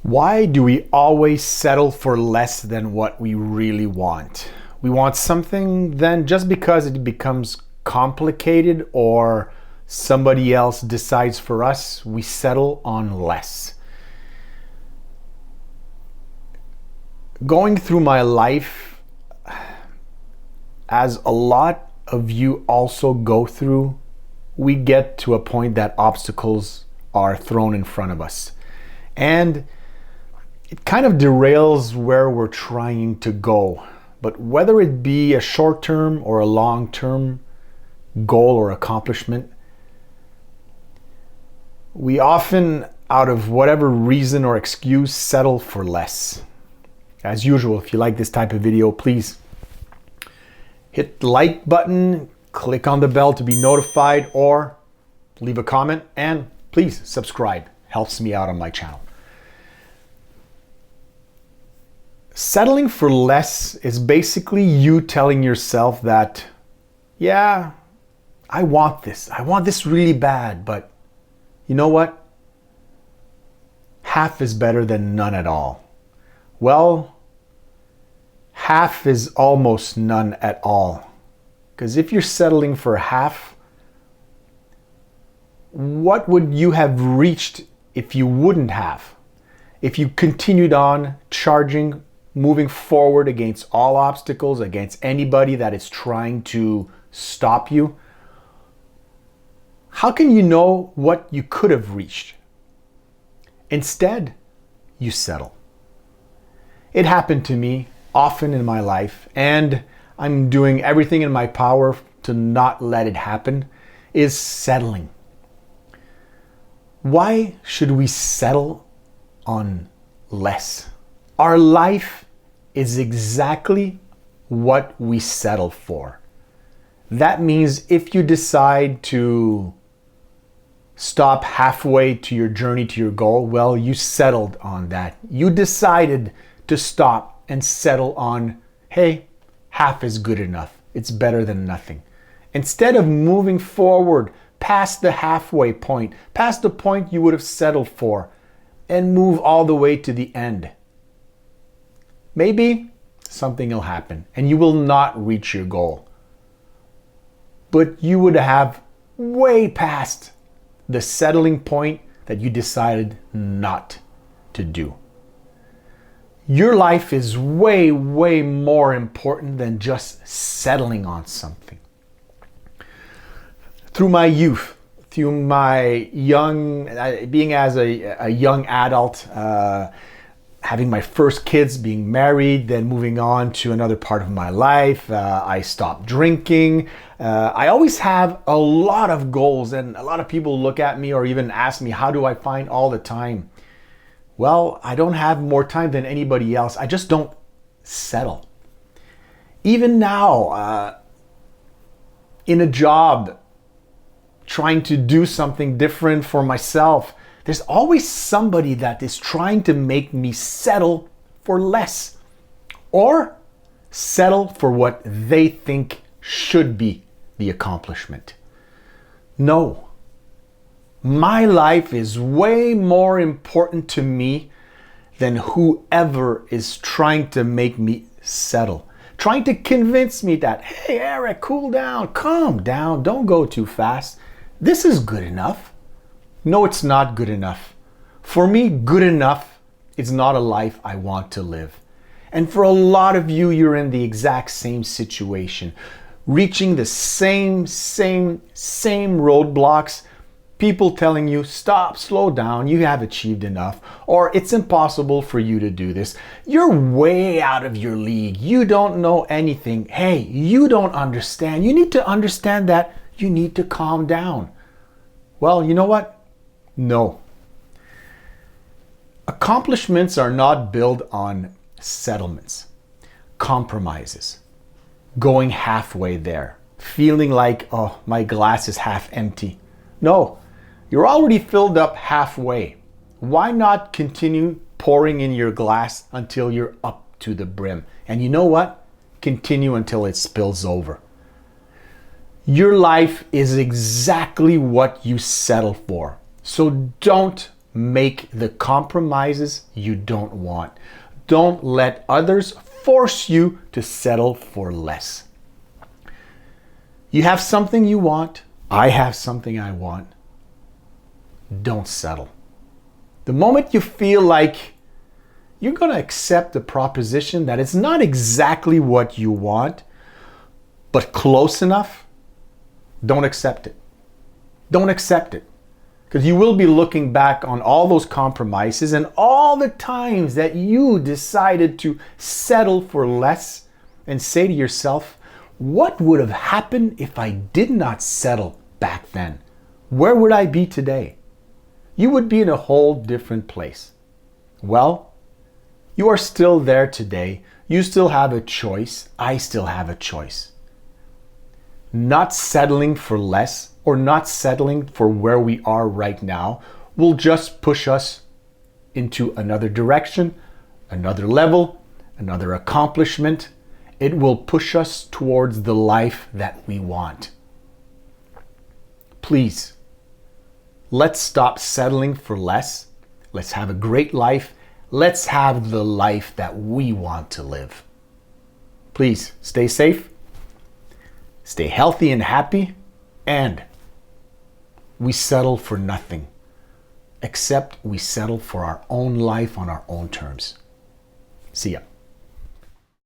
Why do we always settle for less than what we really want? We want something, then just because it becomes complicated or somebody else decides for us, we settle on less. Going through my life, as a lot of you also go through, we get to a point that obstacles are thrown in front of us. And it kind of derails where we're trying to go. But whether it be a short-term or a long-term goal or accomplishment, we often, out of whatever reason or excuse, settle for less. As usual, if you like this type of video, please hit the like button, click on the bell to be notified, or leave a comment, and please subscribe. Helps me out on my channel. Settling for less is basically you telling yourself that, yeah, I want this really bad, but you know what? Half is better than none at all. Well, half is almost none at all. Because if you're settling for half, what would you have reached if you wouldn't have? If you continued on charging, moving forward against all obstacles, against anybody that is trying to stop you, how can you know what you could have reached? Instead, you settle. It happened to me often in my life, and I'm doing everything in my power to not let it happen, is settling. Why should we settle on less? Our life is exactly what we settle for. That means if you decide to stop halfway to your journey to your goal, well, you settled on that. You decided to stop and settle on, hey, half is good enough. It's better than nothing. Instead of moving forward past the halfway point, past the point you would have settled for, and move all the way to the end. Maybe something will happen and you will not reach your goal. But you would have way past the settling point that you decided not to do. Your life is way, way more important than just settling on something. Through my youth, through my being as a young adult, having my first kids, being married, then moving on to another part of my life, I stopped drinking. I always have a lot of goals, and a lot of people look at me or even ask me, how do I find all the time? Well, I don't have more time than anybody else. I just don't settle. Even now, in a job, trying to do something different for myself, there's always somebody that is trying to make me settle for less or settle for what they think should be the accomplishment. No, my life is way more important to me than whoever is trying to make me settle, trying to convince me that, hey, Erik, cool down, calm down, don't go too fast. This is good enough. No, it's not good enough. For me, good enough is not a life I want to live. And for a lot of you, you're in the exact same situation, reaching the same roadblocks, people telling you, stop, slow down, you have achieved enough, or it's impossible for you to do this. You're way out of your league. You don't know anything. Hey, you don't understand. You need to understand that you need to calm down. Well, you know what? No. Accomplishments are not built on settlements, compromises, going halfway there, feeling like, oh, my glass is half empty. No, you're already filled up halfway. Why not continue pouring in your glass until you're up to the brim? And you know what? Continue until it spills over. Your life is exactly what you settle for. So don't make the compromises you don't want. Don't let others force you to settle for less. You have something you want. I have something I want. Don't settle. The moment you feel like you're going to accept the proposition that it's not exactly what you want, but close enough, don't accept it. Don't accept it. Because you will be looking back on all those compromises and all the times that you decided to settle for less and say to yourself, what would have happened if I did not settle back then? Where would I be today? You would be in a whole different place. Well, you are still there today. You still have a choice. I still have a choice. Not settling for less or not settling for where we are right now will just push us into another direction, another level, another accomplishment. It will push us towards the life that we want. Please, let's stop settling for less. Let's have a great life. Let's have the life that we want to live. Please stay safe, stay healthy and happy, and we settle for nothing except we settle for our own life on our own terms. See ya.